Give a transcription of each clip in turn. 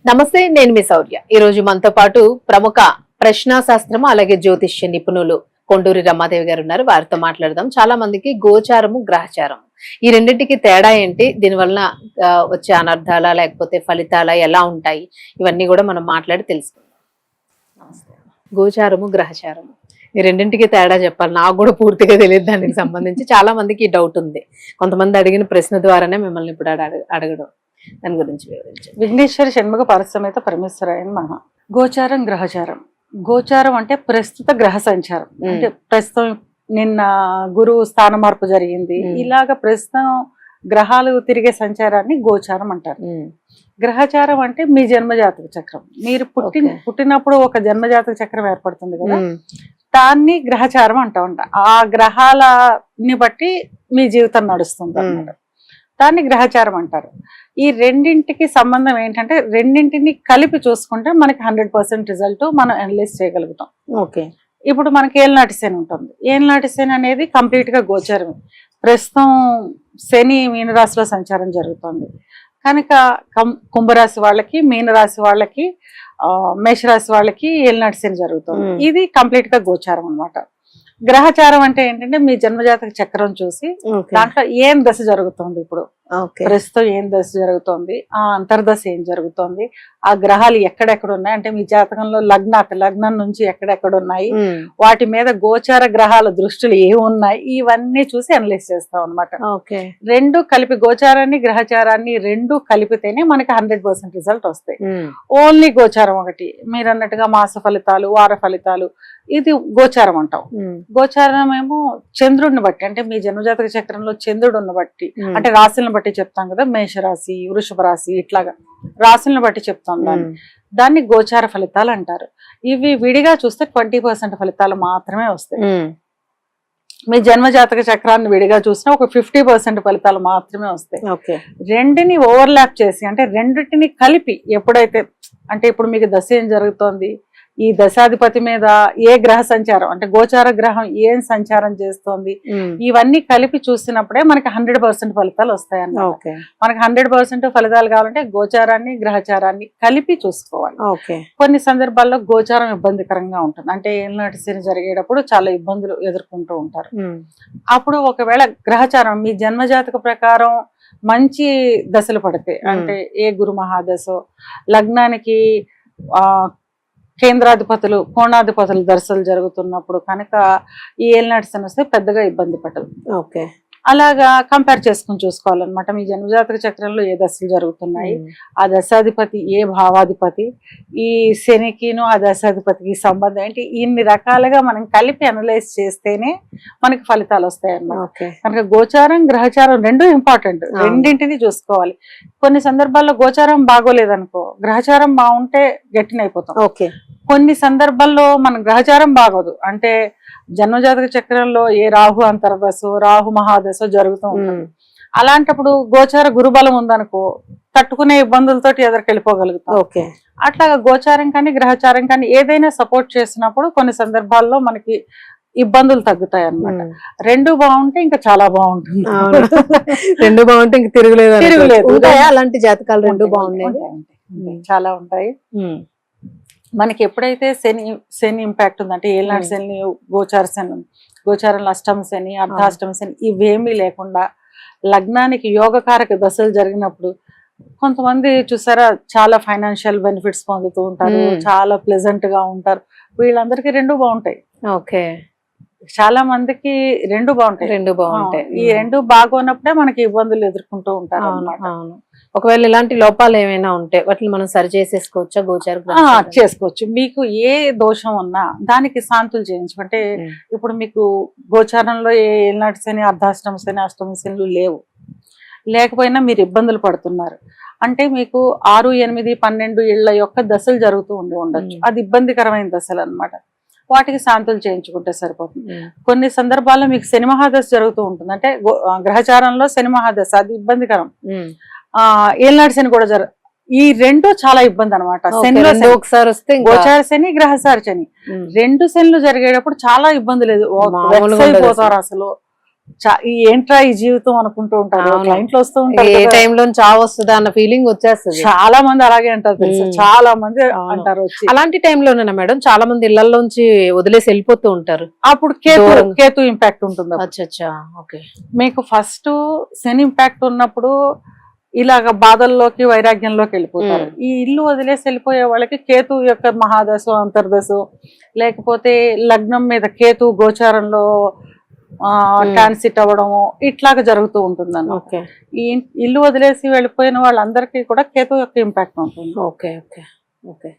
నమస్తే, నేను మీ శౌర్య. ఈ రోజు మనతో పాటు ప్రముఖ ప్రశ్నాశాస్త్రము అలాగే జ్యోతిష్య నిపుణులు కొండూరి రమాదేవి గారు ఉన్నారు. వారితో మాట్లాడదాం. చాలా మందికి గోచారము, గ్రహచారం ఈ రెండింటికి తేడా ఏంటి, దీనివల్ల వచ్చే అనర్థాల లేకపోతే ఫలితాల ఎలా ఉంటాయి, ఇవన్నీ కూడా మనం మాట్లాడి తెలుసుకుందాం. నమస్తే. గోచారము, గ్రహచారము ఈ రెండింటికి తేడా చెప్పాలి. నాకు కూడా పూర్తిగా తెలియదు దానికి సంబంధించి. చాలా మందికి ఈ డౌట్ ఉంది. కొంతమంది అడిగిన ప్రశ్న ద్వారానే మిమ్మల్ని ఇప్పుడు అడగడం. దాని గురించి వివరించండి. విఘ్నేశ్వర షణ్ముఖ పరసమేత పరమేశ్వరాయ నమః. గోచారం, గ్రహచారం. గోచారం అంటే ప్రస్తుత గ్రహ సంచారం. అంటే ప్రస్తుతం నిన్న గురువు స్థాన మార్పు జరిగింది, ఇలాగ ప్రస్తుతం గ్రహాలు తిరిగే సంచారాన్ని గోచారం అంటారు. గ్రహచారం అంటే మీ జన్మజాతక చక్రం. మీరు పుట్టినప్పుడు ఒక జన్మజాతక చక్రం ఏర్పడుతుంది కదా, దాన్ని గ్రహచారం అంటూ ఉంటా. ఆ గ్రహాలని బట్టి మీ జీవితం నడుస్తుంది అన్నమాట. దాన్ని గ్రహచారం అంటారు. ఈ రెండింటికి సంబంధం ఏంటంటే, రెండింటిని కలిపి చూసుకుంటే మనకి 100% రిజల్ట్ మనం అనలైజ్ చేయగలుగుతాం. ఓకే. ఇప్పుడు మనకి ఏలినాటి శని ఉంటుంది. ఏలినాటి శని అనేది కంప్లీట్ గా గోచారం. ప్రస్తుతం శని మీనరాశిలో సంచారం జరుగుతుంది కనుక కుంభరాశి వాళ్ళకి, మీనరాశి వాళ్ళకి, మేషరాశి వాళ్ళకి ఏలినాటి శని జరుగుతుంది. ఇది కంప్లీట్ గా గోచారం అన్నమాట. గ్రహచారం అంటే ఏంటంటే, మీ జన్మజాతక చక్రం చూసి దాంట్లో ఏం దశ జరుగుతుంది, ఇప్పుడు ప్రస్తుతం ఏం దశ జరుగుతుంది, ఆ అంతర్దశ ఏం జరుగుతుంది, ఆ గ్రహాలు ఎక్కడెక్కడ ఉన్నాయి, అంటే మీ జాతకంలో లగ్నం నుంచి ఎక్కడెక్కడ ఉన్నాయి, వాటి మీద గోచార గ్రహాల దృష్టిలు ఏమున్నాయి, ఇవన్నీ చూసి అనలైజ్ చేస్తాం అనమాట. రెండు కలిపి గోచారాన్ని, గ్రహచారాన్ని రెండు కలిపితేనే మనకి 100% రిజల్ట్ వస్తాయి. ఓన్లీ గోచారం ఒకటి, మీరు అన్నట్టుగా మాస ఫలితాలు, వార ఫలితాలు, ఇది గోచారం అంటాం. గోచారం ఏమో చంద్రుడిని బట్టి, అంటే మీ జన్మజాతక చక్రంలో చంద్రుడిని బట్టి, అంటే రాశులను బట్టి చెప్తాం కదా, మేషరాశి, వృషభ రాశి, ఇట్లాగా రాశులను బట్టి చెప్తాం దాన్ని గోచార ఫలితాలు అంటారు. ఇవి విడిగా చూస్తే 20% ఫలితాలు మాత్రమే వస్తాయి. మీ జన్మజాతక చక్రాన్ని విడిగా చూసినా ఒక 50% ఫలితాలు మాత్రమే వస్తాయి. రెండిని ఓవర్లాప్ చేసి, అంటే రెండింటిని కలిపి ఎప్పుడైతే, అంటే ఇప్పుడు మీకు దశ ఏం జరుగుతోంది, ఈ దశాధిపతి మీద ఏ గ్రహ సంచారం, అంటే గోచార గ్రహం ఏం సంచారం చేస్తోంది, ఇవన్నీ కలిపి చూసినప్పుడే మనకి 100% ఫలితాలు వస్తాయి అన్నమాట. మనకి 100% ఫలితాలు కావాలంటే గోచారాన్ని, గ్రహచారాన్ని కలిపి చూసుకోవాలి. కొన్ని సందర్భాల్లో గోచారం ఇబ్బందికరంగా ఉంటుంది, అంటే ఏలినాటి శని జరిగేటప్పుడు చాలా ఇబ్బందులు ఎదుర్కొంటూ ఉంటారు. అప్పుడు ఒకవేళ గ్రహచారం మీ జన్మజాతక ప్రకారం మంచి దశలు పడితే, అంటే ఏ గురు మహాదశో, లగ్నానికి కేంద్రాధిపతులు, కోణాధిపతులు దర్శలు జరుగుతున్నప్పుడు కనుక ఈ ఏలినాటి శని వస్తే పెద్దగా ఇబ్బంది పడదు. అలాగా కంపేర్ చేసుకుని చూసుకోవాలన్నమాట. మీ జన్మజాతక చక్రంలో ఏ దశలు జరుగుతున్నాయి, ఆ దశాధిపతి ఏ భావాధిపతి, ఈ శనికిను ఆ దశాధిపతికి సంబంధం ఏంటి, ఇన్ని రకాలుగా మనం కలిపి అనలైజ్ చేస్తేనే మనకి ఫలితాలు వస్తాయి అన్నమాట. కనుక గోచారం, గ్రహచారం రెండు ఇంపార్టెంట్, రెండింటిని చూసుకోవాలి. కొన్ని సందర్భాల్లో గోచారం బాగోలేదనుకో, గ్రహచారం బాగుంటే గట్టినైపోతాం. కొన్ని సందర్భాల్లో మన గ్రహచారం బాగోదు, అంటే జన్మజాతక చక్రంలో ఏ రాహు అంతర్దశో, రాహు మహాదశో జరుగుతూ ఉంటుంది. అలాంటప్పుడు గోచార గురుబలం ఉందనుకో, తట్టుకునే ఇబ్బందులతోటి ఎదురుకెళ్ళిపోగలుగుతాం. అట్లాగా గోచారం కానీ గ్రహచారం కానీ ఏదైనా సపోర్ట్ చేసినప్పుడు కొన్ని సందర్భాల్లో మనకి ఇబ్బందులు తగ్గుతాయి అన్నమాట. రెండు బాగుంటే ఇంకా చాలా బాగుంటుంది. రెండు బాగుంటే ఇంక తిరుగులేదు. అలాంటి జాతకాలు రెండు బాగున్నాయి, చాలా ఉంటాయి. మనకి ఎప్పుడైతే శని ఇంపాక్ట్ ఉందంటే, ఏలినాటి శని, గోచార శని, గోచారంలో అష్టమ శని, అర్ధాష్టమ శని ఇవేమీ లేకుండా లగ్నానికి యోగకారక దశలు జరిగినప్పుడు కొంతమంది చూసారా చాలా ఫైనాన్షియల్ బెనిఫిట్స్ పొందుతూ ఉంటారు, చాలా ప్లెజెంట్ గా ఉంటారు. వీళ్ళందరికీ రెండు బాగుంటాయి. చాలా మందికి రెండు బాగుంటాయి. ఈ రెండు బాగున్నప్పుడే మనకి ఇబ్బందులు ఎదుర్కొంటూ ఉంటారు అన్నమాట. ఒకవేళ ఇలాంటి లోపాలు ఏమైనా ఉంటే వాటిని మనం సరి చేసేసుకోవచ్చా? చేసుకోవచ్చు. మీకు ఏ దోషం ఉన్నా దానికి శాంతులు చేయించుకుంటే, ఇప్పుడు మీకు గోచారంలో ఏ ఏలినాటి శని, అర్ధాష్టమ శని, అష్టమ శనులు లేకపోయినా మీరు ఇబ్బందులు పడుతున్నారు అంటే, మీకు 6, 8, 12 ఇళ్ల యొక్క దశలు జరుగుతూ ఉండొచ్చు. అది ఇబ్బందికరమైన దశలు అన్నమాట. వాటికి శాంతులు చేయించుకుంటే సరిపోతుంది. కొన్ని సందర్భాల్లో మీకు శని మహాదశ జరుగుతూ ఉంటుంది, అంటే గ్రహచారంలో శని మహాదశ, అది ఇబ్బందికరం. ఏలినాటి శని కూడా ఈ రెండు చాలా ఇబ్బంది అనమాట. ఒకసారి వస్తే గోచార శని, గ్రహచార శని రెండు శనులు జరిగేటప్పుడు చాలా ఇబ్బంది లేదు, పోతారు అసలు ఏంట్రా ఈ జీవితం అనుకుంటూ ఉంటారు. అవును. క్లయింట్లు వస్తూ ఉంటారు ఏ కదా. టైంలో చావు వస్తుందా అన్న ఫీలింగ్ వచ్చేస్తుంది. చాలా మంది అలాగే అంటారు తెలుసా, ఉమ్. చాలా మంది అవును. అంటారు వచ్చి. అలాంటి టైంలోనేనా మేడం చాలా మంది ఇళ్లలోంచి వదిలేసి వెళ్ళిపోతూ ఉంటారు. అప్పుడు దూరం. కేతు ఇంపాక్ట్ ఉంటుంది అప్పుడు. అచ్చా ఓకే. మీకు ఫస్ట్ శని ఇంపాక్ట్ ఉన్నప్పుడు ఇలాగ బాధల్లోకి వైరాగ్యంలోకి వెళ్ళిపోతారు. ఈ ఇల్లు వదిలేసి వెళ్ళిపోయే వాళ్ళకి కేతు యొక్క మహాదశ అంతర్దశ, లేకపోతే లగ్నం మీద కేతు గోచారంలో ట్రాన్సిట్ అవ్వడము ఇట్లాగా జరుగుతూ ఉంటుంది అన్నమాట. ఓకే ఈ ఇల్లు వదిలేసి వెళ్ళిపోయిన వాళ్ళందరికీ కూడా కేతు యొక్క ఇంపాక్ట్ ఉంటుంది. Okay okay okay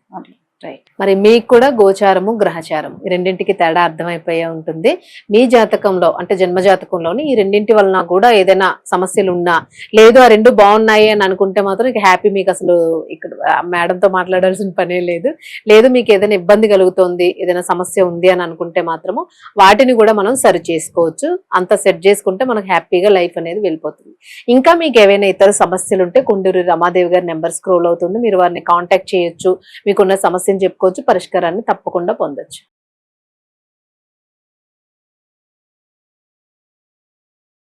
right. మరి మీకు కూడా గోచారము గ్రహచారం ఈ రెండింటికి తేడా అర్థమైపోయే ఉంటుంది. మీ జాతకంలో అంటే జన్మ జాతకంలోని ఈ రెండింటి వలన కూడా ఏదైనా సమస్యలు ఉన్నా లేదు ఆ రెండు బాగున్నాయి అని అనుకుంటే మాత్రం ఇక హ్యాపీ. మీకు అసలు ఇక్కడ మేడంతో మాట్లాడాల్సిన పనే లేదు. లేదు మీకు ఏదైనా ఇబ్బంది కలుగుతోంది, ఏదైనా సమస్య ఉంది అని అనుకుంటే మాత్రము వాటిని కూడా మనం సరి చేసుకోవచ్చు. అంత సెట్ చేసుకుంటే మనకు హ్యాపీగా లైఫ్ అనేది వెళ్ళిపోతుంది. ఇంకా మీకు ఏవైనా ఇతర సమస్యలు ఉంటే కొండూరి రమాదేవి గారి నెంబర్ స్క్రోల్ అవుతుంది, మీరు వారిని కాంటాక్ట్ చేయొచ్చు. మీకున్న సమస్యను చెప్పుకోవచ్చు, పరిష్కారాన్ని తప్పకుండా పొందొచ్చు.